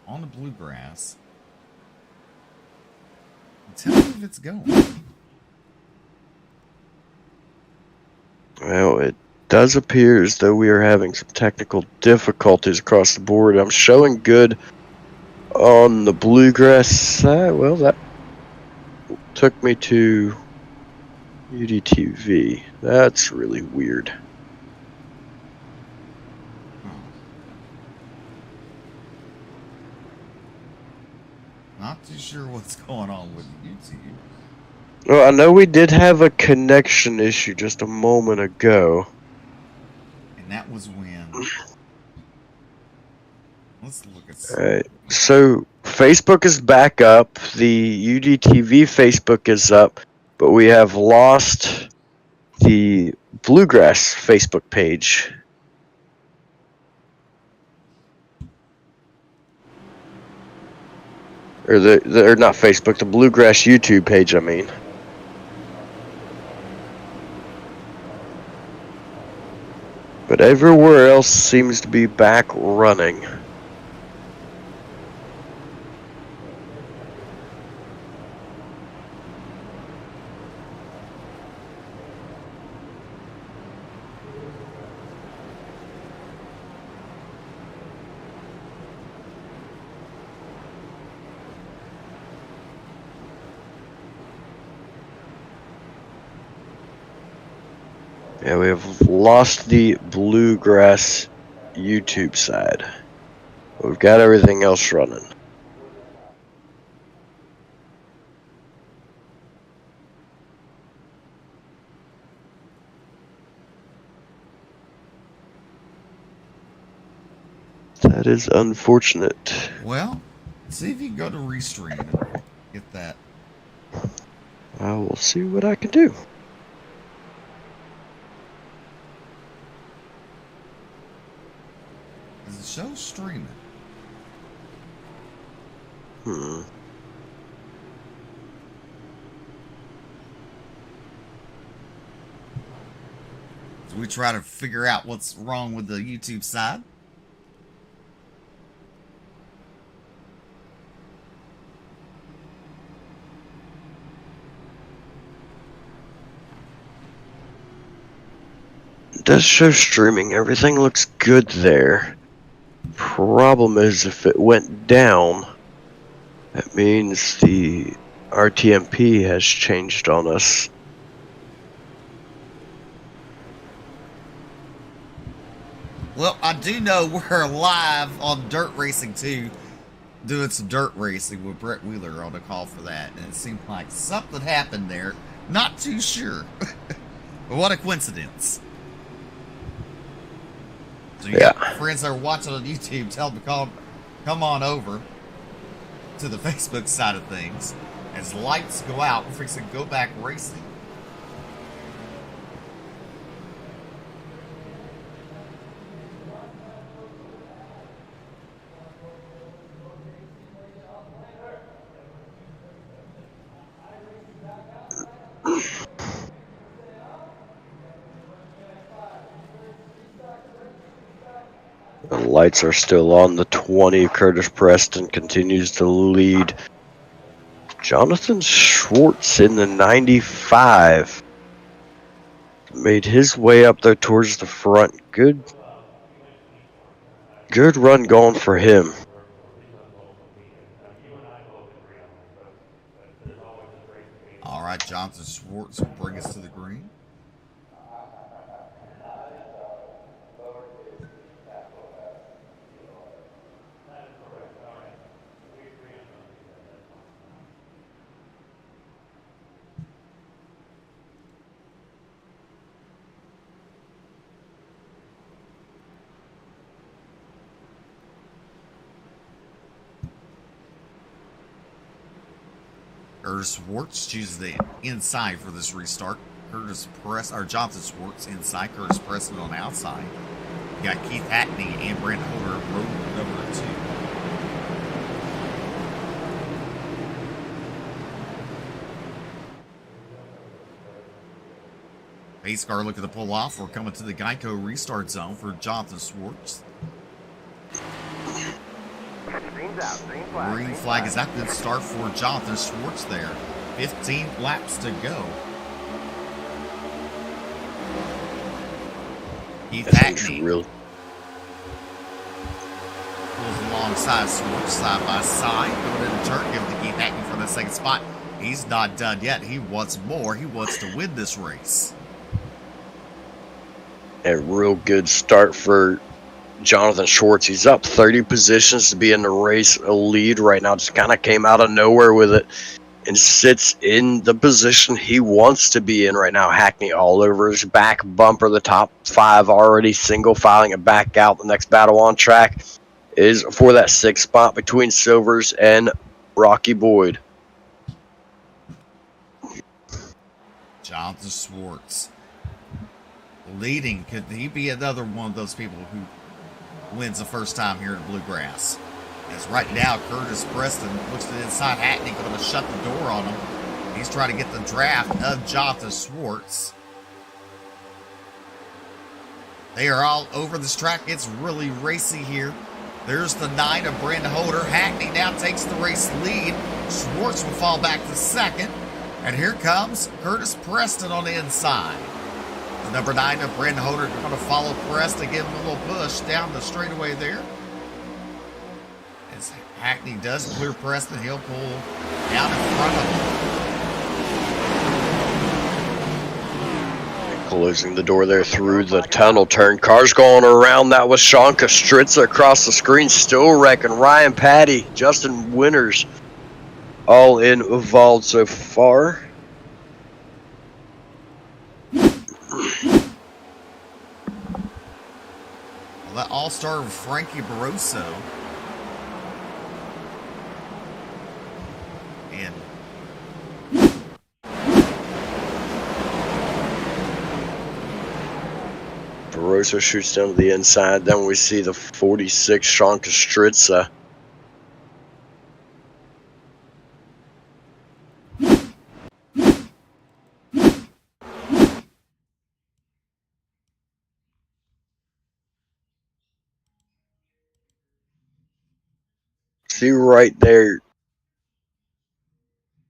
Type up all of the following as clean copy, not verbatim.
on the Bluegrass. Tell me if it's going. Well, it does appear as though we are having some technical difficulties across the board. I'm showing good on the Bluegrass side. Well, that took me to UDTV. That's really weird. Not too sure what's going on with YouTube. Well, I know we did have a connection issue just a moment ago. And that was when. Let's look at. Alright, so Facebook is back up. The UDTV Facebook is up, but we have lost the Bluegrass Facebook page. Or or not Facebook, the Bluegrass YouTube page, I mean. But everywhere else seems to be back running. Yeah, we have lost the Bluegrass YouTube side. We've got everything else running. That is unfortunate. Well, see if you can go to Restream and get that. I will see what I can do. Is the show streaming? So we try to figure out what's wrong with the YouTube side. It does show streaming. Everything looks good there. Problem is, if it went down, that means the RTMP has changed on us. Well, I do know we're live on Dirt Racing 2, doing some dirt racing with Brett Wheeler on the call for that, and it seemed like something happened there. Not too sure. But what a coincidence. So you got friends that are watching on YouTube, tell them to come on over to the Facebook side of things. As lights go out, we're fixing to go back racing. The lights are still on. The 20. Curtis Preston continues to lead. Jonathan Schwartz in the 95 made his way up there towards the front. Good run going for him. All right, Jonathan Schwartz will bring us to the green. Curtis Schwartz chooses the inside for this restart. Jonathan Schwartz inside, Curtis Preston on the outside. You got Keith Hackney and Brandon Holder road number 2. Pace car looking to pull off. We're coming to the Geico restart zone for Jonathan Schwartz. Green flag. Is that a good start for Jonathan Schwartz there? 15 laps to go. Keith Hackney pulls alongside Schwartz side by side. Going in the turn, giving to Keith Hackney for the second spot. He's not done yet. He wants more. He wants to win this race. A real good start for Jonathan Schwartz. He's up 30 positions to be in the race lead right now. Just kind of came out of nowhere with it and sits in the position he wants to be in right now. Hackney all over his back bumper. The top 5 already single filing it back out. The next battle on track is for that 6th spot between Silvers and Rocky Boyd. Jonathan Schwartz leading. Could he be another one of those people who wins the first time here at Bluegrass? As right now, Curtis Preston looks to the inside. Hackney going to shut the door on him. He's trying to get the draft of Jonathan Schwartz. They are all over this track. It's really racy here. There's the 9 of Brandon Holder. Hackney now takes the race lead. Schwartz will fall back to second. And here comes Curtis Preston on the inside. The number 9 of Brandon Holder going to follow Preston, give him a little push down the straightaway there. As Hackney does clear Preston, he'll pull down in front of him. Closing the door there through the tunnel turn. Cars going around. That was Sean Kostritza across the screen. Still wrecking. Ryan Patty, Justin Winters, all involved so far. Well, that all started with Frankie Barroso. And Barroso shoots down to the inside. Then we see the 46, Sean Kostritza. See right there,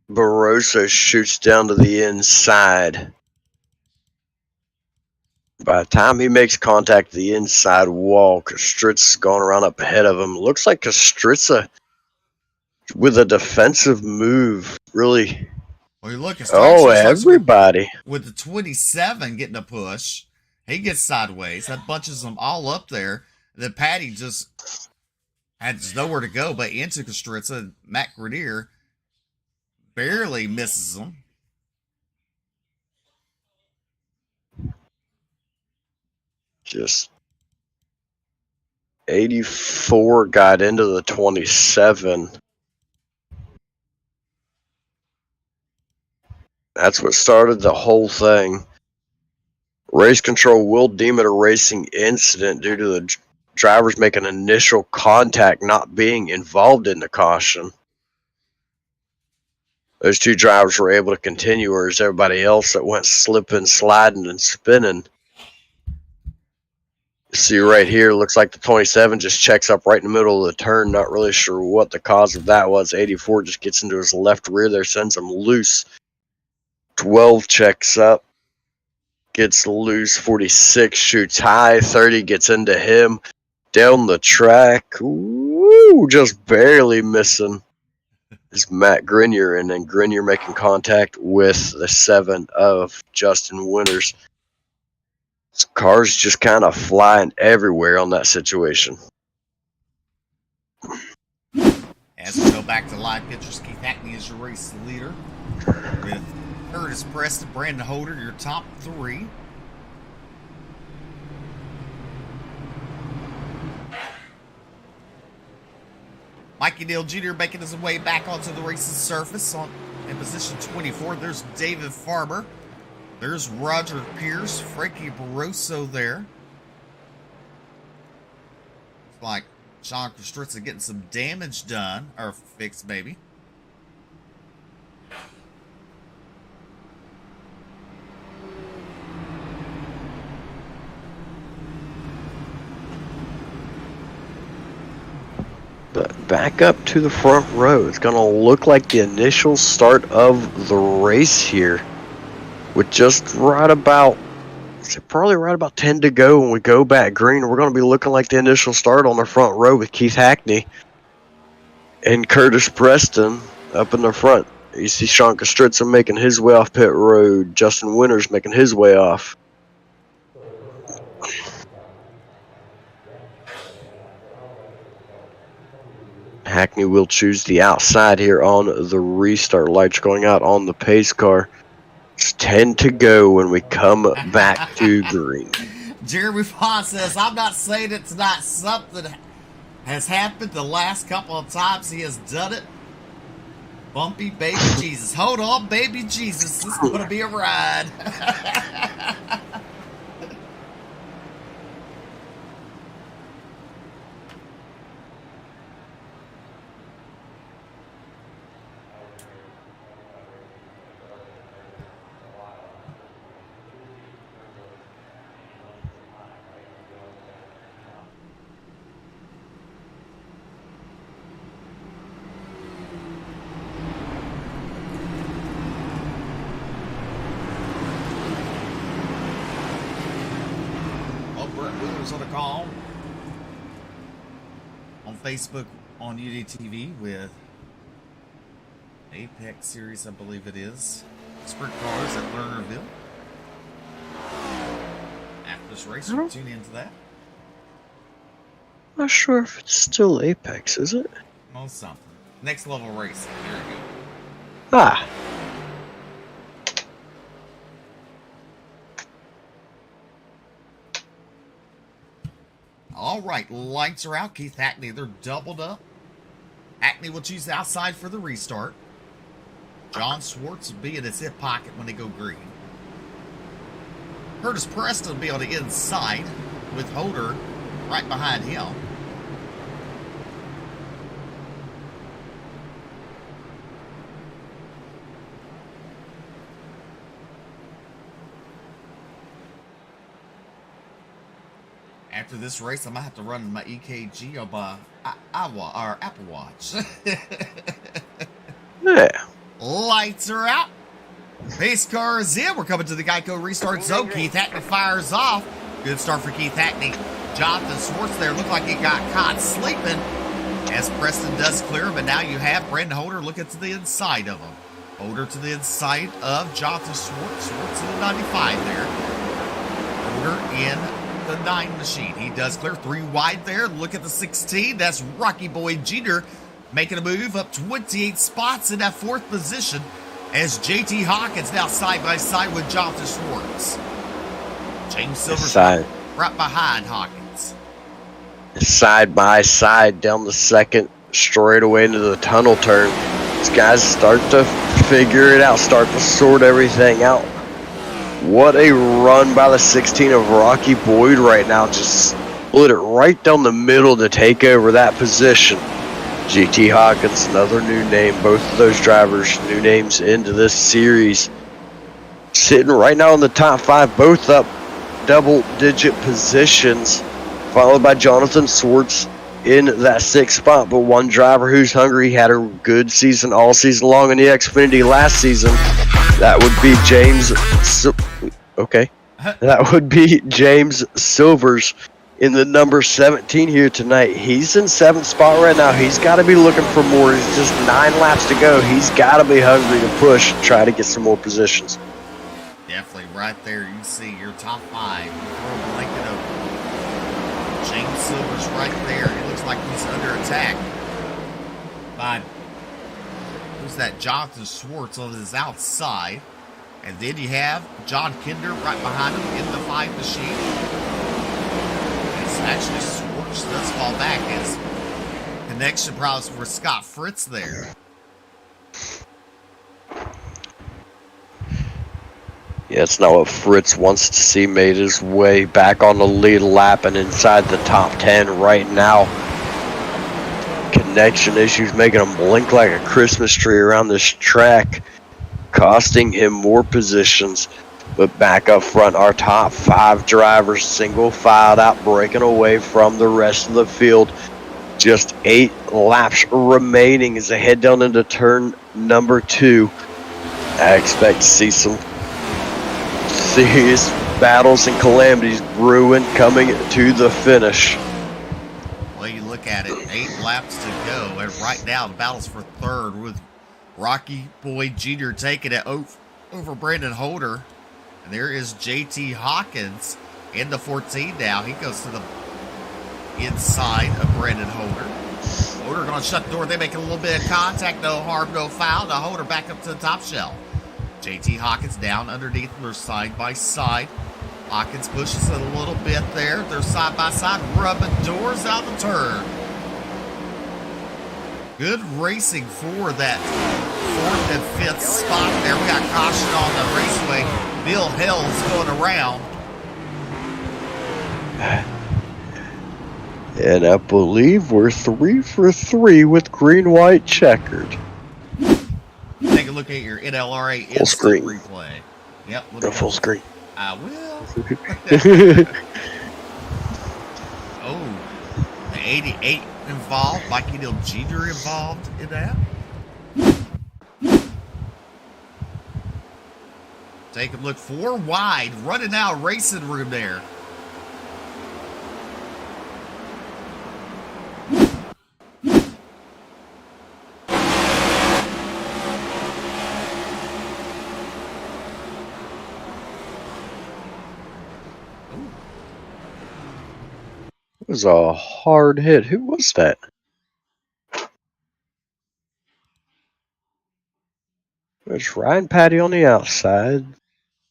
Barroso shoots down to the inside. By the time he makes contact with the inside wall, Kostritza's going around up ahead of him. Looks like Kostritza with a defensive move, really. well, you look, Everybody. with the 27 getting a push, he gets sideways. That bunches them all up there. Then Patty just had nowhere to go but into Kostritza. Matt Grenier barely misses him. Just 84 got into the 27. That's what started the whole thing. Race control will deem it a racing incident due to the drivers making initial contact not being involved in the caution. Those 2 drivers were able to continue, whereas everybody else that went slipping, sliding, and spinning. See right here, looks like the 27 just checks up right in the middle of the turn. Not really sure what the cause of that was. 84 just gets into his left rear there, sends him loose. 12 checks up, gets loose. 46 shoots high. 30 gets into him. Down the track. Ooh, just barely missing is Matt Grenier, and then Grenier making contact with the 7 of Justin Winters. Cars just kind of flying everywhere on that situation. As we go back to live pictures, Keith Hackney is your race leader with Curtis Preston, Brandon Holder, your top 3. Mikey Neal Jr. making his way back onto the race's surface in position 24. There's David Farmer. There's Roger Pierce, Frankie Barroso there. Looks like Sean Kostritza getting some damage done, or fixed maybe. But back up to the front row. It's going to look like the initial start of the race here, with just probably right about 10 to go when we go back green. We're going to be looking like the initial start on the front row with Keith Hackney and Curtis Preston up in the front. You see Sean Kostritza making his way off pit road. Justin Winters making his way off. Hackney will choose the outside here on the restart. Lights going out on the pace car. It's 10 to go when we come back to green. Jeremy Vaughn says, I'm not saying it's not something has happened the last couple of times he has done it. Bumpy baby Jesus. Hold on, baby Jesus. This is going to be a ride. On a call on Facebook on UDTV with Apex Series, I believe it is. Sprint cars at Lernerville. After this race, we'll tune into that. Not sure if it's still Apex, is it? Oh, something. Next level racing. There you go. Ah. All right, lights are out. Keith Hackney, they're doubled up. Hackney will choose the outside for the restart. John Schwartz will be in his hip pocket when they go green. Curtis Preston will be on the inside with Holder right behind him. After this race, I might have to run my EKG on my Apple Watch. Yeah. Lights are out. Pace car is in. We're coming to the Geico restart zone. Keith Hackney fires off. Good start for Keith Hackney. Jonathan Schwartz there looked like he got caught sleeping as Preston does clear, but now you have Brandon Holder looking to the inside of him. Holder to the inside of Jonathan Schwartz. Schwartz in the 95 there. Holder in the 9 machine. He does clear 3 wide there. Look at the 16. That's Rocky Boy Jr. making a move up 28 spots in that 4th position as JT Hawkins now side by side with Jonathan Schwartz. James Silver's right behind Hawkins. Side by side down the 2nd straightaway into the tunnel turn. These guys start to figure it out, start to sort everything out. What a run by the 16 of Rocky Boyd right now. Just split it right down the middle to take over that position. GT Hawkins, another new name. Both of those drivers, new names into this series. Sitting right now in the top 5, both up double-digit positions, followed by Jonathan Schwartz in that 6th spot. But one driver who's hungry, had a good season all season long in the Xfinity last season. That would be That would be James Silvers in the number 17 here tonight. He's in 7th spot right now. He's got to be looking for more. It's just 9 laps to go. He's got to be hungry to push, try to get some more positions. Definitely right there. You see your top 5. Throw a blanket over. James Silvers right there. It looks like he's under attack by who's that? Jonathan Schwartz on his outside. And then you have John Kinder right behind him in the 5 machine. It's actually Schwartz does fall back as connection problems for Scott Fritz there. Yeah, it's not what Fritz wants to see. Made his way back on the lead lap and inside the top 10 right now. Connection issues making him blink like a Christmas tree around this track, costing him more positions. But back up front, our top 5 drivers single filed out, breaking away from the rest of the field. just 8 laps remaining as they head down into turn number 2. I expect to see some serious battles and calamities brewing coming to the finish. Well, you look at it, 8 laps to go, and right now the battle's for third with Rocky Boyd Jr. taking it over Brandon Holder. And there is JT Hawkins in the 14 now. He goes to the inside of Brandon Holder. Holder going to shut the door. They make a little bit of contact. No harm, no foul. Now Holder back up to the top shelf. JT Hawkins down underneath. They're side by side. Hawkins pushes it a little bit there. They're side by side, rubbing doors out the turn. Good racing for that 4th and 5th spot there. We got caution on the raceway. Bill Hill's going around. And I believe we're 3 for 3 with green-white checkered. Take a look at your NLRA full screen replay. Yep. The full screen. I will. Oh, the 88 involved. Mikey Neal Jr. involved in that. Take a look. 4 wide. Running out racing room there. It was a hard hit. Who was that? There's Ryan Patty on the outside.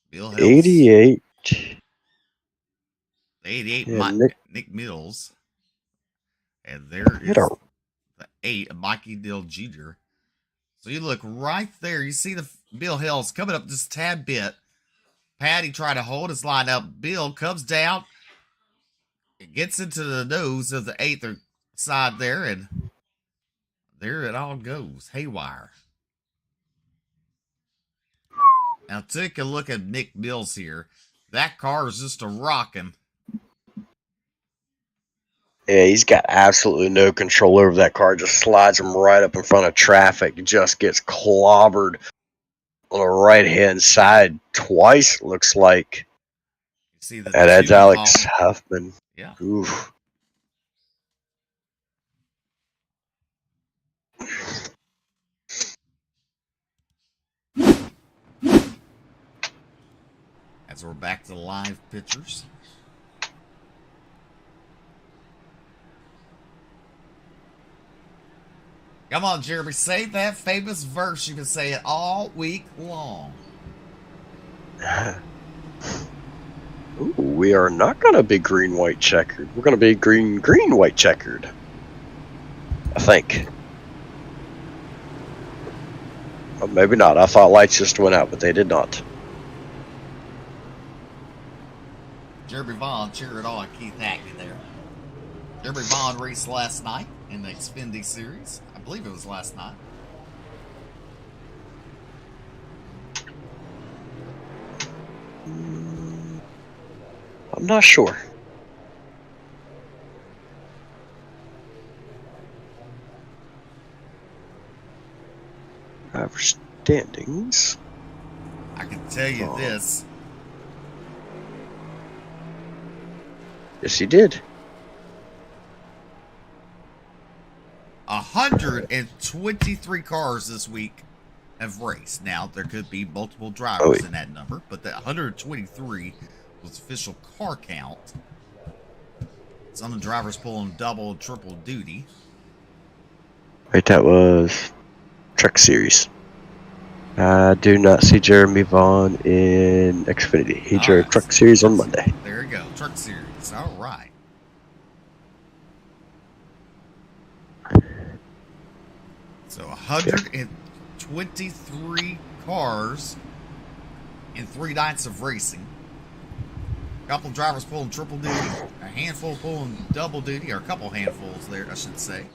Bill Hills. 88. 88, Yeah, Nick Mills. And there is the 8, Mikey Dill Jr. So you look right there. You see the Bill Hills coming up just a tad bit. Patty trying to hold his line up. Bill comes down. It gets into the nose of the 8th side there, and there it all goes. Haywire. Now take a look at Nick Mills here. That car is just a rocking. Yeah, he's got absolutely no control over that car. Just slides him right up in front of traffic. Just gets clobbered on the right-hand side twice, looks like. You see the and that's Alex Huffman. Yeah. Oof. As we're back to live pictures. Come on, Jeremy. Say that famous verse. You can say it all week long. Ooh, we are not going to be green-white checkered. We're going to be green-white checkered. I think. Or maybe not. I thought lights just went out, but they did not. Jeremy Vaughn cheered on Keith Hackney there. Jeremy Vaughn raced last night in the Xfinity Series. I believe it was last night. I'm not sure. Driver standings. I can tell you this. Yes, he did. 123 cars this week have raced. Now, there could be multiple drivers in that number, but that 123 was official car count. Some of the drivers pulling double and triple duty. Right, that was Truck Series. I do not see Jeremy Vaughn in Xfinity. He drove Truck Series on Monday. There you go, Truck Series. All right. So 123 cars in 3 nights of racing. A couple drivers pulling triple duty, a handful pulling double duty, or a couple handfuls there, I should say.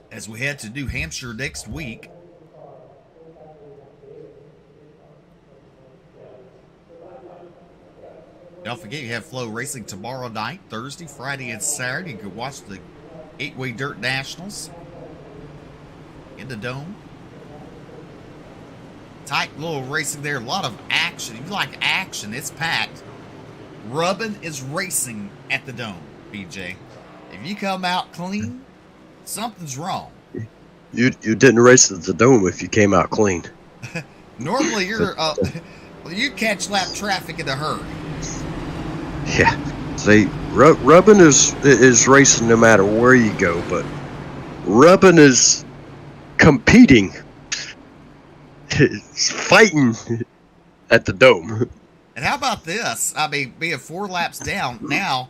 As we head to New Hampshire next week, Don't forget, you have Flow Racing tomorrow night, Thursday, Friday, and Saturday. You can watch the 8-Way Dirt Nationals in the Dome. Tight little racing there. A lot of action. If you like action, it's packed. Rubbin is racing at the Dome, BJ. If you come out clean, something's wrong. You didn't race at the Dome if you came out clean. Normally, you're you catch lap traffic in a hurry. Yeah, see, Rubbin is racing no matter where you go, but Rubbin is competing. It's fighting at the Dome. And how about this? I mean, being 4 laps down, now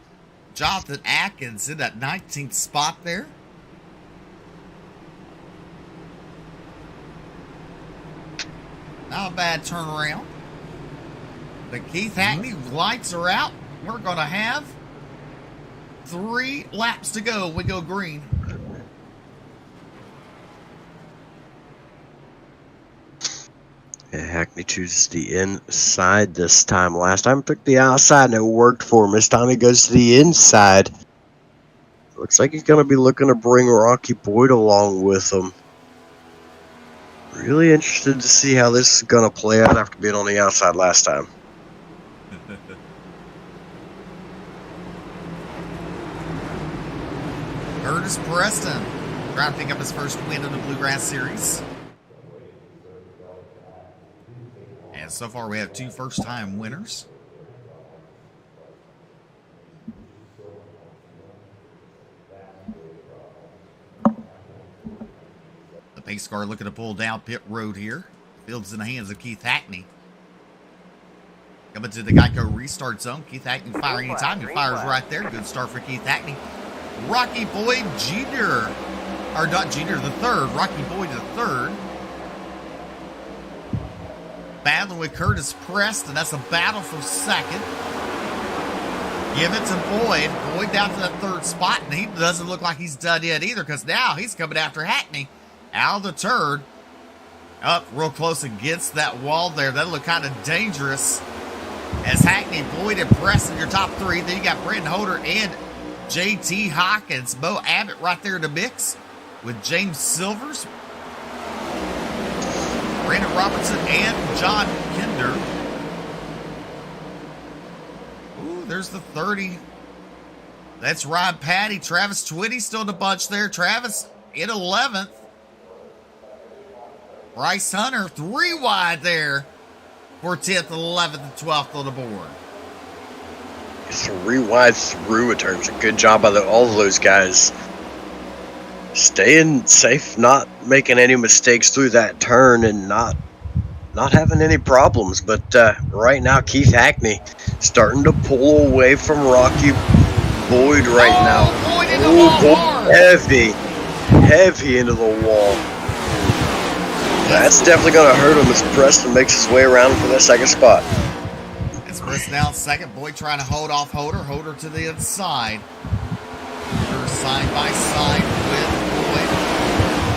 Jonathan Atkins in that 19th spot there. Not a bad turnaround. But Keith Hackney, lights are out. We're going to have 3 laps to go. We go green. Yeah, Hackney chooses the inside this time. Last time took the outside and it worked for him. This time he goes to the inside. Looks like he's going to be looking to bring Rocky Boyd along with him. Really interested to see how this is going to play out after being on the outside last time. Curtis Preston trying to pick up his first win in the Bluegrass Series. And so far we have 2 first-time winners. The pace car looking to pull down pit road here. Field's in the hands of Keith Hackney. Coming to the Geico restart zone. Keith Hackney firing anytime. He fires right there. Good start for Keith Hackney. Rocky Boyd Jr. Or not Jr., the third. Rocky Boyd the third. Battling with Curtis Preston. That's a battle for second. Give it to Boyd. Boyd down to that 3rd spot, and he doesn't look like he's done yet either, because now he's coming after Hackney. Out of the turn. Up real close against that wall there. That'll look kind of dangerous. As Hackney, Boyd, and Preston, your top 3. Then you got Brendan Holder and J.T. Hawkins. Bo Abbott right there in the mix with James Silvers, Brandon Robertson, and John Kinder. Ooh, there's the 30. That's Ryan Patty. Travis Twitty still in the bunch there. Travis in 11th. Bryce Hunter 3 wide there for 10th, 11th, and 12th on the board. 3 wide through a turn. A good job by all of those guys. Staying safe, not making any mistakes through that turn, and not having any problems. But right now, Keith Hackney starting to pull away from Rocky Boyd right now. Boyd into the wall hard. Heavy into the wall. That's definitely going to hurt him as Preston makes his way around for that 2nd spot. It's Preston down 2nd. Boyd trying to hold off Holder. Holder to the inside. Holder side by side with Boyd.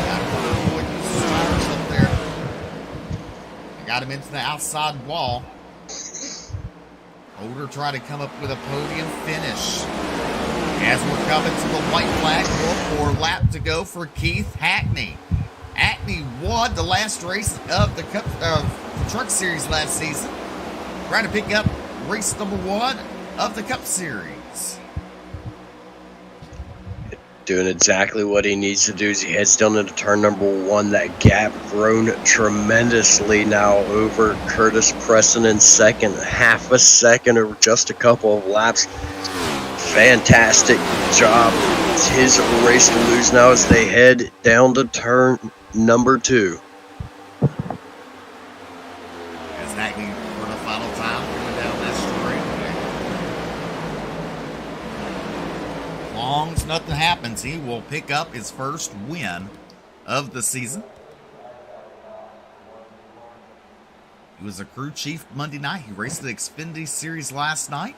Got Holder. Boyd uses his tires up there. Got him into the outside wall. Holder trying to come up with a podium finish. As we're coming to the white flag, 4 lap to go for Keith Hackney. Hackney won the last race of the Cup the Truck Series last season. Trying to pick up race number 1 of the Cup Series. Doing exactly what he needs to do as he heads down into turn number 1. That gap grown tremendously now over Curtis Preston in 2nd. Half a second or just a couple of laps. Fantastic job. It's his race to lose now as they head down to turn number 2. As Hackney for the final time going down that straight. As long as nothing happens, he will pick up his first win of the season. He was a crew chief Monday night. He raced the Xfinity Series last night.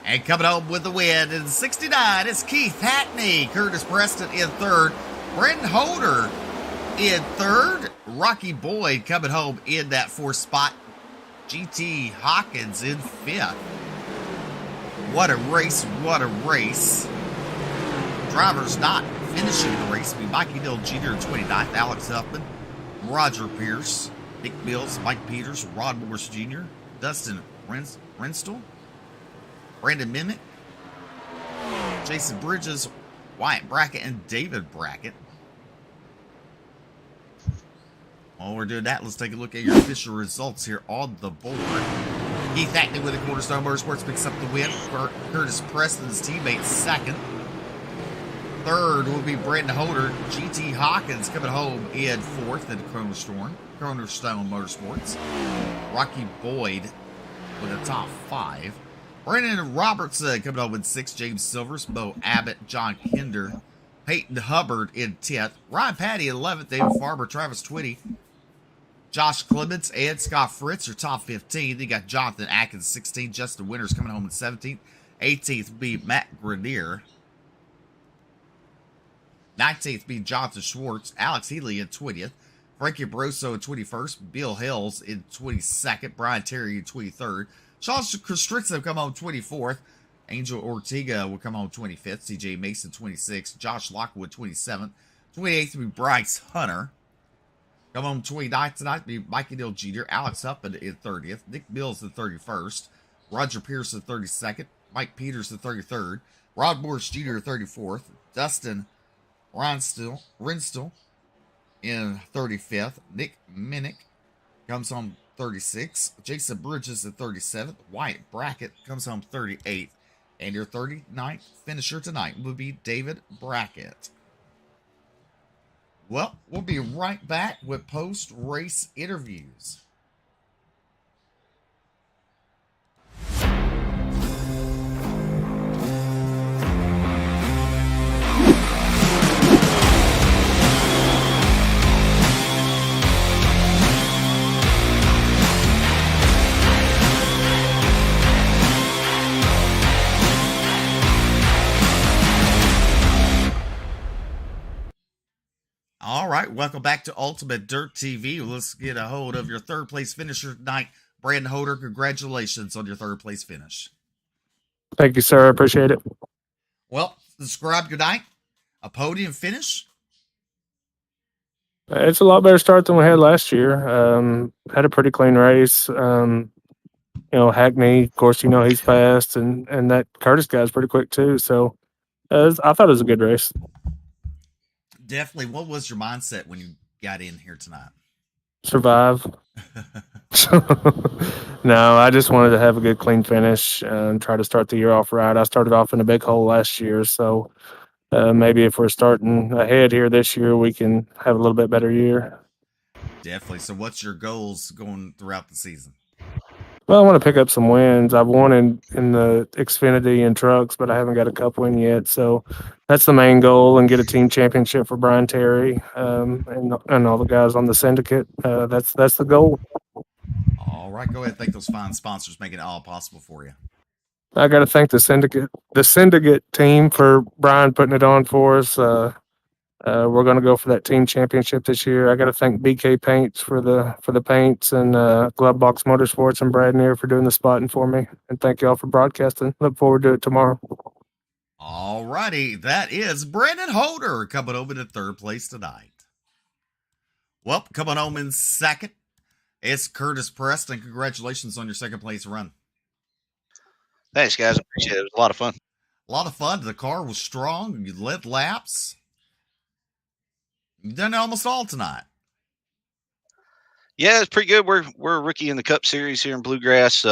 And coming home with the win in 69 is Keith Hackney. Curtis Preston in 3rd. Brendan Holder in 3rd. Rocky Boyd coming home in that 4th spot. G.T. Hawkins in 5th. What a race, what a race. Drivers not finishing the race will be Mikey Dill Jr. in 29th, Alex Huffman, Roger Pierce, Nick Mills, Mike Peters, Rod Morris Jr., Dustin Renstall, Brandon Minnick, Jason Bridges, Wyatt Brackett, and David Brackett. While we're doing that, let's take a look at your official results here on the board. Keith Hackney with the Cornerstone Motorsports picks up the win. Curtis Preston's teammate second. Third will be Brandon Holder. GT Hawkins coming home in fourth at Cornerstone Motorsports. Rocky Boyd with a top five. Brandon Robertson coming home in sixth. James Silvers, Bo Abbott, John Kinder, Peyton Hubbard in 10th. Ryan Patty in 11th. David Farber, Travis Twitty, Josh Clements, and Scott Fritz are top 15. Then you got Jonathan Atkins, 16th. Justin Winters coming home in 17th. 18th will be Matt Grenier. 19th be Jonathan Schwartz, Alex Healy in 20th, Frankie Barroso in 21st, Bill Hills in 22nd, Brian Terry in 23rd, Sean Christensen come home 24th, Angel Ortega will come home 25th, CJ Mason 26th, Josh Lockwood 27th, 28th will be Bryce Hunter, come home 29th tonight be Mikey Dill Jr., Alex Huffman in 30th, Nick Mills in 31st, Roger Pierce in 32nd, Mike Peters in 33rd, Rod Morris Jr. 34th, Dustin Renstall in 35th. Nick Minnick comes home 36th. Jason Bridges in 37th. Wyatt Brackett comes home 38th. And your 39th finisher tonight will be David Brackett. Well, we'll be right back with post-race interviews. All right, welcome back to Ultimate Dirt TV. Let's get a hold of your third place finisher tonight, Brandon Holder. Congratulations on your third place finish. Thank you, sir. I appreciate it. Well, describe your night. A podium finish. It's a lot better start than we had last year. Had a pretty clean race. Hackney, of course, he's fast, and that Curtis guy's pretty quick too. So I thought it was a good race. Definitely. What was your mindset when you got in here tonight? Survive. No, I just wanted to have a good, clean finish and try to start the year off right. I started off in a big hole last year, so maybe if we're starting ahead here this year, we can have a little bit better year. Definitely. So what's your goals going throughout the season? Well, I want to pick up some wins. I've won in the Xfinity and trucks, but I haven't got a cup win yet. So that's the main goal, and get a team championship for Brian Terry and all the guys on the syndicate. That's the goal. All right, go ahead and thank those fine sponsors making it all possible for you. I got to thank the syndicate team for Brian putting it on for us. We're going to go for that team championship this year. I got to thank BK Paints for the paints, and Glove Box Motorsports and Brad Neer for doing the spotting for me. And thank you all for broadcasting. Look forward to it tomorrow. All righty, that is Brandon Holder coming home in third place tonight. Well, coming home in second, it's Curtis Preston. Congratulations on your second place run. Thanks, guys. I appreciate it. It was a lot of fun. A lot of fun. The car was strong. You led laps. You've done it almost all tonight. Yeah, it's pretty good. We're a rookie in the Cup Series here in Bluegrass.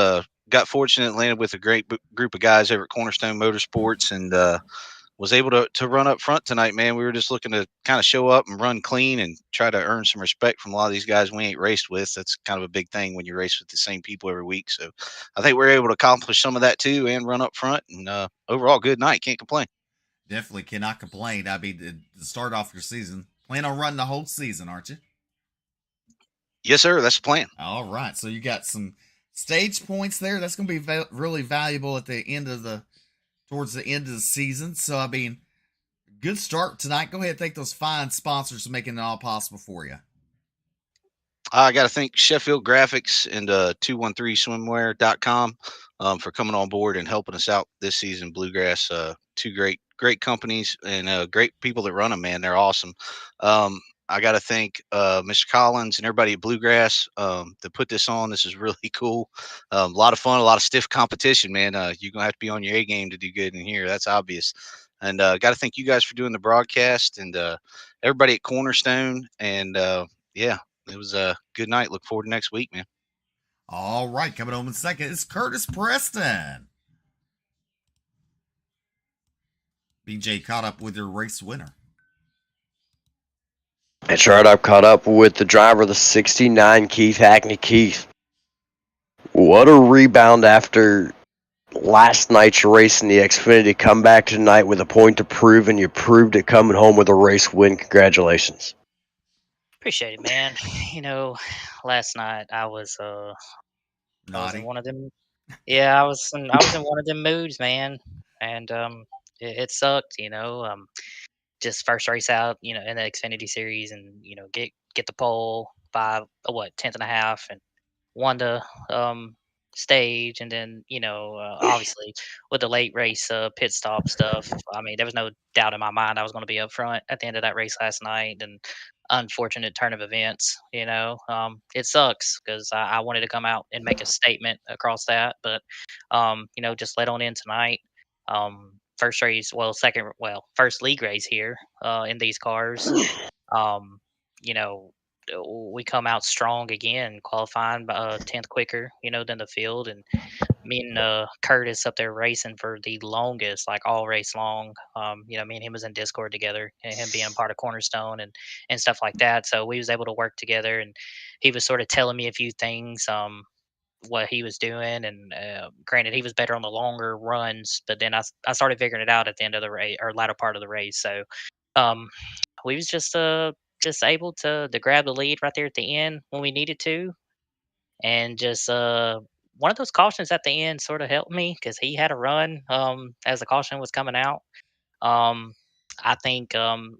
Got fortunate, landed with a great group of guys over at Cornerstone Motorsports, and was able to run up front tonight, man. We were just looking to kind of show up and run clean and try to earn some respect from a lot of these guys we ain't raced with. That's kind of a big thing when you race with the same people every week. So I think we're able to accomplish some of that too and run up front. And overall, good night. Can't complain. Definitely cannot complain. I mean, to start off your season, plan on running the whole season, aren't you? Yes, sir. That's the plan. All right. So you got some stage points there. That's going to be really valuable at the end of towards the end of the season. So, I mean, good start tonight. Go ahead and thank those fine sponsors for making it all possible for you. I got to thank Sheffield Graphics and 213swimwear.com. for coming on board and helping us out this season. Bluegrass, two great companies and great people that run them. Man, they're awesome. Um, I got to thank Mr. Collins and everybody at Bluegrass that put this on. This is really cool. A lot of fun, a lot of stiff competition, man. You're gonna have to be on your A game to do good in here. That's obvious. And got to thank you guys for doing the broadcast and everybody at Cornerstone. And yeah, it was a good night. Look forward to next week, man. All right, coming home in second is Curtis Preston. BJ caught up with your race winner. That's right. I've caught up with the driver of the 69, Keith Hackney. Keith, what a rebound after last night's race in the Xfinity. Come back tonight with a point to prove, and you proved it coming home with a race win. Congratulations. Appreciate it, man. Last night I was in Naughty. one of them. Yeah, I was in one of them moods, man, and it sucked. Just first race out, in the Xfinity series, and get the pole by what 10th and a half, and won the stage, and then obviously with the late race pit stop stuff. I mean, there was no doubt in my mind I was going to be up front at the end of that race last night, and unfortunate turn of events. It sucks because I wanted to come out and make a statement across that, but just let on in tonight. First race, first league race here in these cars. Um, you know, we come out strong again, qualifying by 10th quicker, than the field. And me and Curtis up there racing for the longest, like all race long. Me and him was in Discord together, and him being part of Cornerstone and stuff like that. So we was able to work together, and he was sort of telling me a few things. What he was doing, and granted, he was better on the longer runs, but then I started figuring it out at the end of the race or latter part of the race. So um, we was just able to grab the lead right there at the end when we needed to, and just one of those cautions at the end sort of helped me because he had a run as the caution was coming out. Um, I think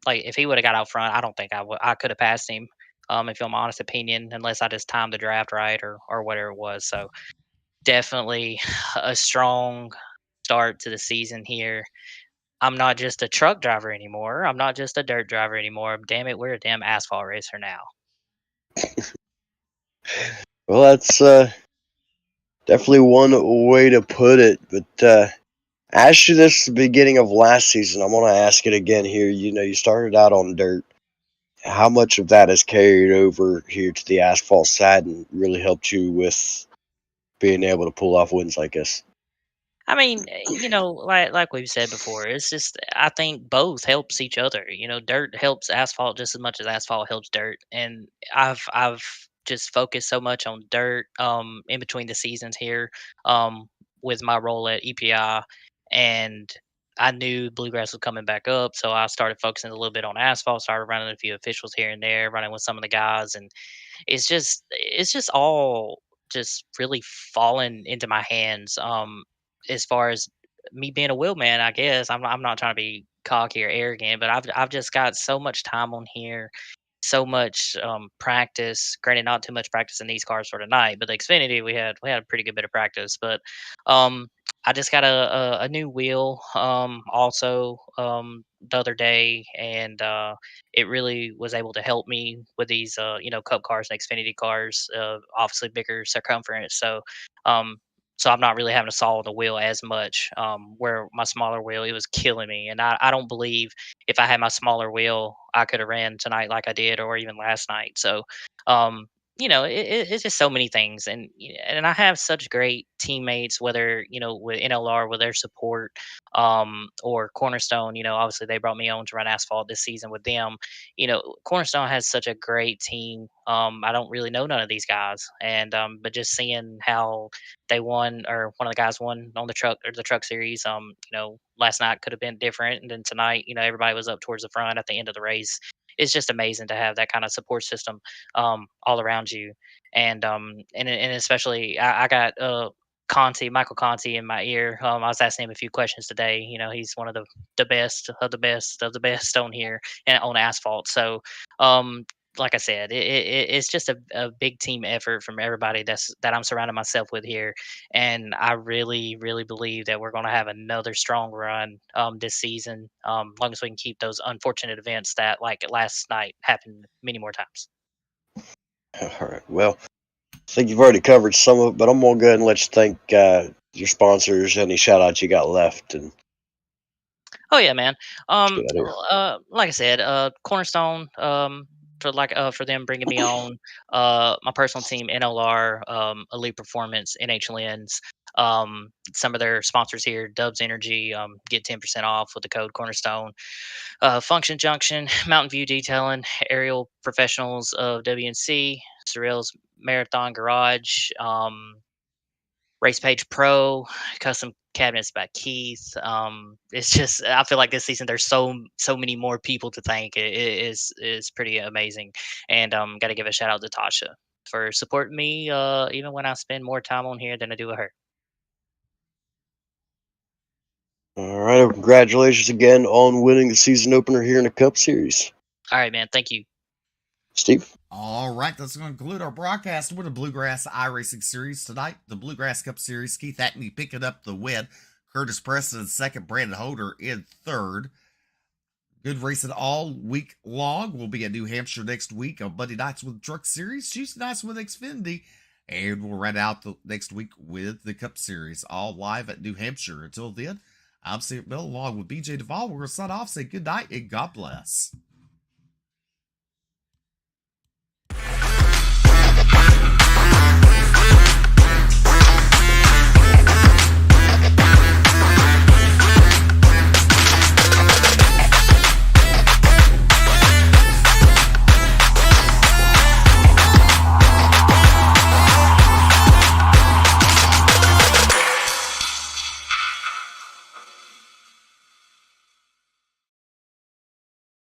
like if he would have got out front, I don't think I could have passed him. If you want my honest opinion, unless I just timed the draft right or whatever it was. So definitely a strong start to the season here. I'm not just a truck driver anymore. I'm not just a dirt driver anymore. Damn it, we're a damn asphalt racer now. Well, that's definitely one way to put it. But I asked you this at the beginning of last season. I'm going to ask it again here. You started out on dirt. How much of that has carried over here to the asphalt side and really helped you with being able to pull off wins like this? I mean, like we've said before, it's just I think both helps each other. Dirt helps asphalt just as much as asphalt helps dirt, and I've just focused so much on dirt in between the seasons here um with my role at EPI, and I knew Bluegrass was coming back up, so I started focusing a little bit on asphalt. Started running a few officials here and there, running with some of the guys, and it's just all just really fallen into my hands. As far as me being a wheelman, I guess I'm not trying to be cocky or arrogant, but I've just got so much time on here, so much practice. Granted, not too much practice in these cars for tonight, but the Xfinity we had a pretty good bit of practice. But um, I just got a new wheel also the other day, and it really was able to help me with these Cup cars and Xfinity cars. Obviously, bigger circumference, um, so I'm not really having to saw the wheel as much. Where my smaller wheel, it was killing me, and I don't believe if I had my smaller wheel, I could have ran tonight like I did, or even last night. So, it's just so many things, and I have such great teammates, whether with NLR with their support, or Cornerstone. Obviously they brought me on to run asphalt this season with them. Cornerstone has such a great team. I don't really know none of these guys, and but just seeing how they won, or one of the guys won on the truck series. Last night could have been different, and then tonight, everybody was up towards the front at the end of the race. It's just amazing to have that kind of support system all around you, and especially I got Michael Conti in my ear. I was asking him a few questions today. He's one of the best of the best of the best on here and on asphalt. So like I said, it's just a big team effort from everybody that I'm surrounding myself with here, and I really, really believe that we're going to have another strong run this season. Long as we can keep those unfortunate events that, like last night, happened many more times. All right. Well, I think you've already covered some of it, but I'm going to go ahead and let you thank your sponsors, any shout outs you got left. And Oh yeah, man. get out of here. Like I said, Cornerstone, for them bringing me on. My personal team, NLR, Elite Performance, NH Lens. Some of their sponsors here, Dubs Energy, get 10% off with the code Cornerstone. Function Junction, Mountain View Detailing, Aerial Professionals of WNC, Surreal's Marathon Garage. Race Page Pro, custom cabinets by Keith. It's just I feel like this season there's so many more people to thank. It is pretty amazing, and got to give a shout out to Tasha for supporting me even when I spend more time on here than I do with her. All right. Well, congratulations again on winning the season opener here in the Cup Series. All right, man. Thank you. Steve? All right, that's going to conclude our broadcast with the Bluegrass iRacing Series tonight. The Bluegrass Cup Series, Keith Hackney picking up the win. Curtis Preston in second, Brandon Holder in third. Good racing all week long. We'll be in New Hampshire next week on Monday nights with the Truck Series, Tuesday nights with Xfinity, and we'll run out the next week with the Cup Series, all live at New Hampshire. Until then, I'm Steve Bill along with BJ Duvall. We're going to sign off, say good night, and God bless.